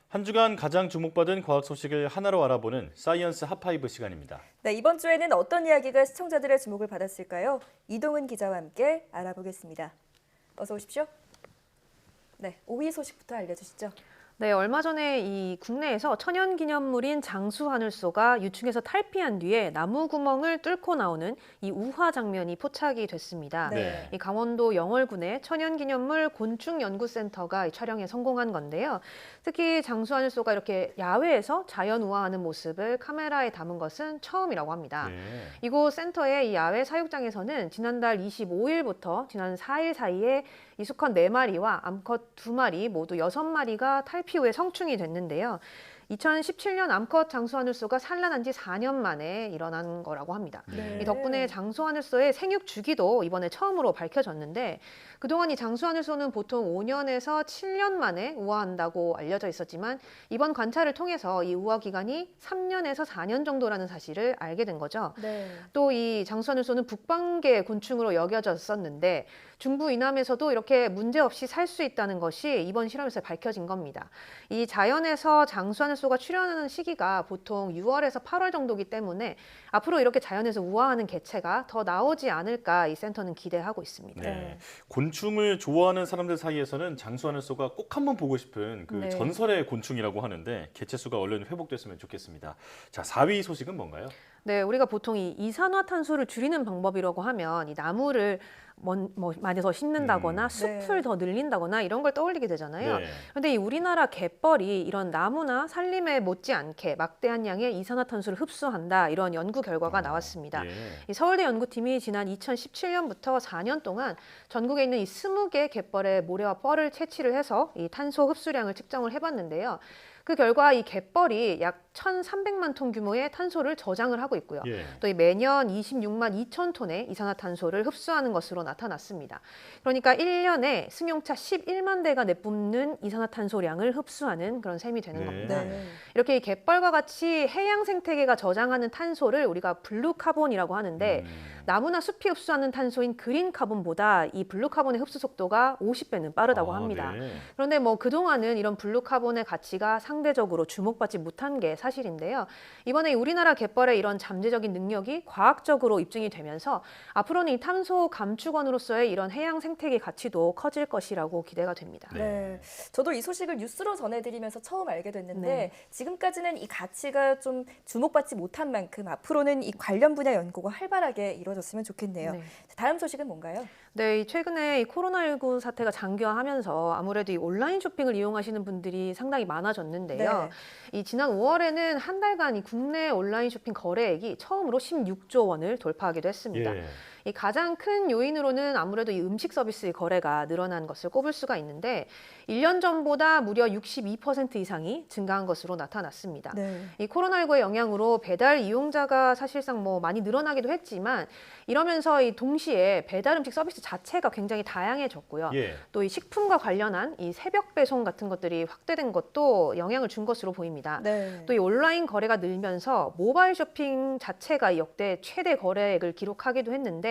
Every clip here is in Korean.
한 주간 가장 주목받은 과학 소식을 하나로 알아보는 사이언스 핫파이브 시간입니다. 네, 이번 주에는 어떤 이야기가 시청자들의 주목을 받았을까요? 이동은 기자와 함께 알아보겠습니다. 어서 오십시오. 네, 5위 소식부터 알려주시죠. 네, 얼마 전에 이 국내에서 천연기념물인 장수하늘소가 유충에서 탈피한 뒤에 나무 구멍을 뚫고 나오는 이 우화 장면이 포착이 됐습니다. 네. 이 강원도 영월군의 천연기념물 곤충연구센터가 이 촬영에 성공한 건데요. 특히 장수하늘소가 이렇게 야외에서 자연 우화하는 모습을 카메라에 담은 것은 처음이라고 합니다. 네. 이곳 센터의 이 야외 사육장에서는 지난달 25일부터 지난 4일 사이에 이 수컷 4마리와 암컷 2마리 모두 6마리가 탈피 후에 성충이 됐는데요. 2017년 암컷 장수하늘소가 산란한 지 4년 만에 일어난 거라고 합니다. 네. 이 덕분에 장수하늘소의 생육 주기도 이번에 처음으로 밝혀졌는데 그동안 이 장수하늘소는 보통 5년에서 7년 만에 우화한다고 알려져 있었지만 이번 관찰을 통해서 이 우화 기간이 3년에서 4년 정도라는 사실을 알게 된 거죠. 네. 또 이 장수하늘소는 북방계 곤충으로 여겨졌었는데 중부 이남에서도 이렇게 문제없이 살 수 있다는 것이 이번 실험에서 밝혀진 겁니다. 이 자연에서 장수하늘소가 출현하는 시기가 보통 6월에서 8월 정도이기 때문에 앞으로 이렇게 자연에서 우화하는 개체가 더 나오지 않을까 이 센터는 기대하고 있습니다. 네. 곤충을 좋아하는 사람들 사이에서는 장수하늘소가 꼭 한번 보고 싶은 그 네. 전설의 곤충이라고 하는데 개체 수가 얼른 회복됐으면 좋겠습니다. 자, 4위 소식은 뭔가요? 네, 우리가 보통 이 이산화탄소를 줄이는 방법이라고 하면 이 나무를 많이 더 심는다거나 숲을 더 늘린다거나 이런 걸 떠올리게 되잖아요. 네. 그런데 이 우리나라 갯벌이 이런 나무나 산림에 못지않게 막대한 양의 이산화탄소를 흡수한다 이런 연구 결과가 나왔습니다. 예. 이 서울대 연구팀이 지난 2017년부터 4년 동안 전국에 있는 이 20개 갯벌에 모래와 뻘을 채취를 해서 이 탄소 흡수량을 측정을 해봤는데요. 그 결과 이 갯벌이 약 1,300만 톤 규모의 탄소를 저장을 하고 있고요. 예. 또 이 매년 26만 2천 톤의 이산화탄소를 흡수하는 것으로 나타났습니다. 그러니까 1년에 승용차 11만 대가 내뿜는 이산화탄소량을 흡수하는 그런 셈이 되는 네. 겁니다. 네. 이렇게 이 갯벌과 같이 해양 생태계가 저장하는 탄소를 우리가 블루카본이라고 하는데 나무나 숲이 흡수하는 탄소인 그린카본보다 이 블루카본의 흡수 속도가 50배는 빠르다고 합니다. 네. 그런데 뭐 그동안은 이런 블루카본의 가치가 상대적으로 주목받지 못한 게 사실인데요. 이번에 우리나라 갯벌의 이런 잠재적인 능력이 과학적으로 입증이 되면서 앞으로는 이 탄소 감축원으로서의 이런 해양 생태계 가치도 커질 것이라고 기대가 됩니다. 네. 저도 이 소식을 뉴스로 전해드리면서 처음 알게 됐는데 네. 지금까지는 이 가치가 좀 주목받지 못한 만큼 앞으로는 이 관련 분야 연구가 활발하게 이루어졌으면 좋겠네요. 네. 다음 소식은 뭔가요? 네, 최근에 이 코로나19 사태가 장기화하면서 아무래도 이 온라인 쇼핑을 이용하시는 분들이 상당히 많아졌는데요. 이 지난 5월에는 한 달간 이 국내 온라인 쇼핑 거래액이 처음으로 16조 원을 돌파하기도 했습니다. 예. 이 가장 큰 요인으로는 아무래도 이 음식 서비스의 거래가 늘어난 것을 꼽을 수가 있는데 1년 전보다 무려 62% 이상이 증가한 것으로 나타났습니다. 네. 이 코로나19의 영향으로 배달 이용자가 사실상 뭐 많이 늘어나기도 했지만 이러면서 이 동시에 배달 음식 서비스 자체가 굉장히 다양해졌고요. 예. 또 이 식품과 관련한 이 새벽 배송 같은 것들이 확대된 것도 영향을 준 것으로 보입니다. 네. 또 이 온라인 거래가 늘면서 모바일 쇼핑 자체가 역대 최대 거래액을 기록하기도 했는데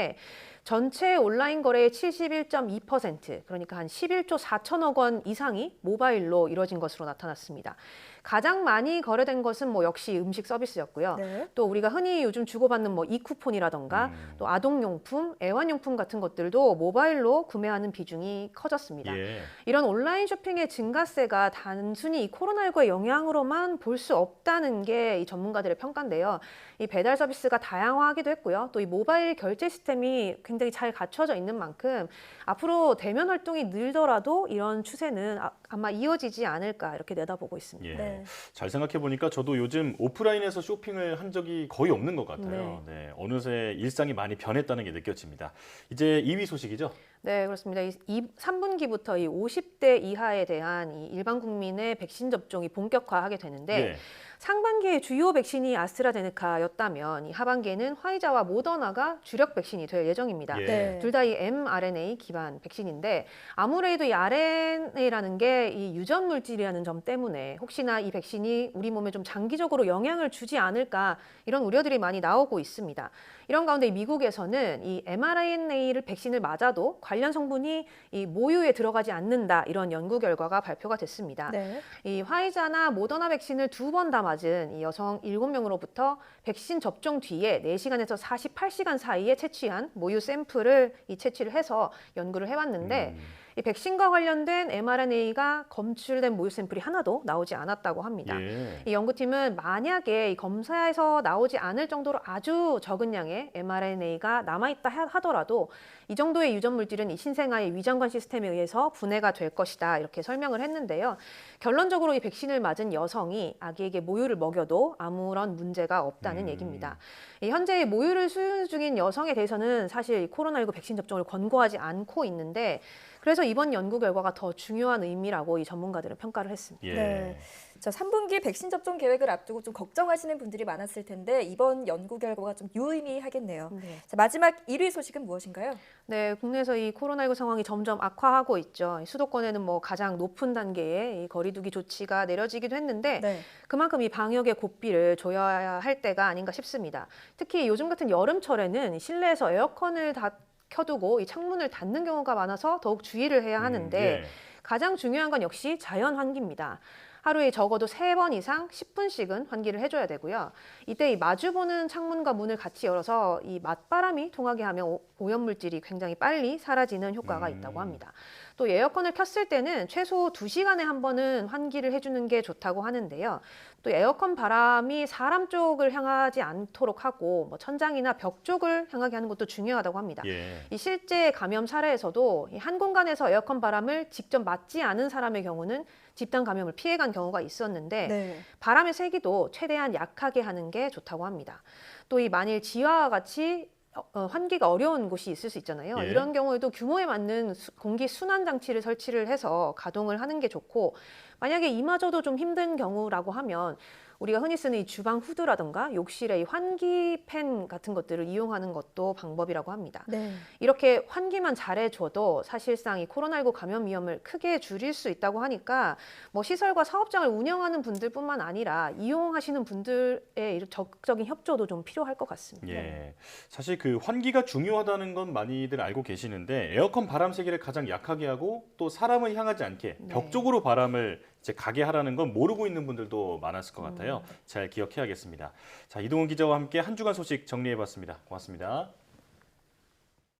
전체 온라인 거래의 71.2%, 그러니까 한 11조 4천억 원 이상이 모바일로 이뤄진 것으로 나타났습니다. 가장 많이 거래된 것은 뭐 역시 음식 서비스였고요. 네. 또 우리가 흔히 요즘 주고받는 뭐 이쿠폰이라던가 또 아동용품, 애완용품 같은 것들도 모바일로 구매하는 비중이 커졌습니다. 예. 이런 온라인 쇼핑의 증가세가 단순히 이 코로나19의 영향으로만 볼 수 없다는 게 이 전문가들의 평가인데요. 이 배달 서비스가 다양화하기도 했고요. 또 이 모바일 결제 시스템이 굉장히 잘 갖춰져 있는 만큼 앞으로 대면 활동이 늘더라도 이런 추세는 아마 이어지지 않을까 이렇게 내다보고 있습니다. 예. 네. 잘 생각해 보니까 저도 요즘 오프라인에서 쇼핑을 한 적이 거의 없는 것 같아요. 네. 어느새 일상이 많이 변했다는 게 느껴집니다. 이제 2위 소식이죠? 네, 그렇습니다. 3분기부터 이 50대 이하에 대한 이 일반 국민의 백신 접종이 본격화하게 되는데 예. 상반기에 주요 백신이 아스트라제네카였다면 이 하반기에는 화이자와 모더나가 주력 백신이 될 예정입니다. 예. 네. 둘 다 이 mRNA 기반 백신인데 아무래도 이 RNA라는 게 백신의 이 유전 물질이라는 점 때문에 혹시나 이 백신이 우리 몸에 좀 장기적으로 영향을 주지 않을까 이런 우려들이 많이 나오고 있습니다. 이런 가운데 미국에서는 이 mRNA를 백신을 맞아도 관련 성분이 이 모유에 들어가지 않는다 이런 연구 결과가 발표가 됐습니다. 네. 이 화이자나 모더나 백신을 2번 다 맞은 이 여성 7명으로부터 백신 접종 뒤에 4시간에서 48시간 사이에 채취한 모유 샘플을 채취를 해서 연구를 해봤는데 이 백신과 관련된 mRNA가 검출된 모유 샘플이 하나도 나오지 않았다고 합니다. 예. 이 연구팀은 만약에 이 검사에서 나오지 않을 정도로 아주 적은 양의 mRNA가 남아있다 하더라도 이 정도의 유전 물질은 이 신생아의 위장관 시스템에 의해서 분해가 될 것이다 이렇게 설명을 했는데요. 결론적으로 이 백신을 맞은 여성이 아기에게 모유를 먹여도 아무런 문제가 없다는 얘기입니다. 이 현재 모유를 수유 중인 여성에 대해서는 사실 이 코로나19 백신 접종을 권고하지 않고 있는데 그래서 이번 연구 결과가 더 중요한 의미라고 이 전문가들은 평가를 했습니다. 예. 네. 자, 3분기 백신 접종 계획을 앞두고 좀 걱정하시는 분들이 많았을 텐데 이번 연구 결과가 좀 유의미하겠네요. 네. 자, 마지막 1위 소식은 무엇인가요? 네, 국내에서 이 코로나19 상황이 점점 악화하고 있죠. 수도권에는 뭐 가장 높은 단계의 이 거리두기 조치가 내려지기도 했는데 네. 그만큼 이 방역의 고삐를 조여야 할 때가 아닌가 싶습니다. 특히 요즘 같은 여름철에는 실내에서 에어컨을 다 켜두고 이 창문을 닫는 경우가 많아서 더욱 주의를 해야 하는데 예. 가장 중요한 건 역시 자연 환기입니다. 하루에 적어도 3번 이상 10분씩은 환기를 해줘야 되고요. 이때 이 마주보는 창문과 문을 같이 열어서 이 맞바람이 통하게 하면 오염물질이 굉장히 빨리 사라지는 효과가 있다고 합니다. 또 에어컨을 켰을 때는 최소 2시간에 한 번은 환기를 해주는 게 좋다고 하는데요. 또 에어컨 바람이 사람 쪽을 향하지 않도록 하고 뭐 천장이나 벽 쪽을 향하게 하는 것도 중요하다고 합니다. 예. 이 실제 감염 사례에서도 이 한 공간에서 에어컨 바람을 직접 맞지 않은 사람의 경우는 집단 감염을 피해간 경우가 있었는데 네. 바람의 세기도 최대한 약하게 하는 게 좋다고 합니다. 또 이 만일 지하와 같이 환기가 어려운 곳이 있을 수 있잖아요. 예. 이런 경우에도 규모에 맞는 공기 순환 장치를 설치를 해서 가동을 하는 게 좋고 만약에 이마저도 좀 힘든 경우라고 하면 우리가 흔히 쓰는 이 주방 후드라든가 욕실의 이 환기팬 같은 것들을 이용하는 것도 방법이라고 합니다. 네. 이렇게 환기만 잘해줘도 사실상 이 코로나19 감염 위험을 크게 줄일 수 있다고 하니까 뭐 시설과 사업장을 운영하는 분들뿐만 아니라 이용하시는 분들의 적극적인 협조도 좀 필요할 것 같습니다. 예. 사실 그 환기가 중요하다는 건 많이들 알고 계시는데 에어컨 바람 세기를 가장 약하게 하고 또 사람을 향하지 않게 벽 쪽으로 바람을 이제 가게 하라는 건 모르고 있는 분들도 많았을 것 같아요. 잘 기억해야겠습니다. 자, 이동훈 기자와 함께 한 주간 소식 정리해봤습니다. 고맙습니다.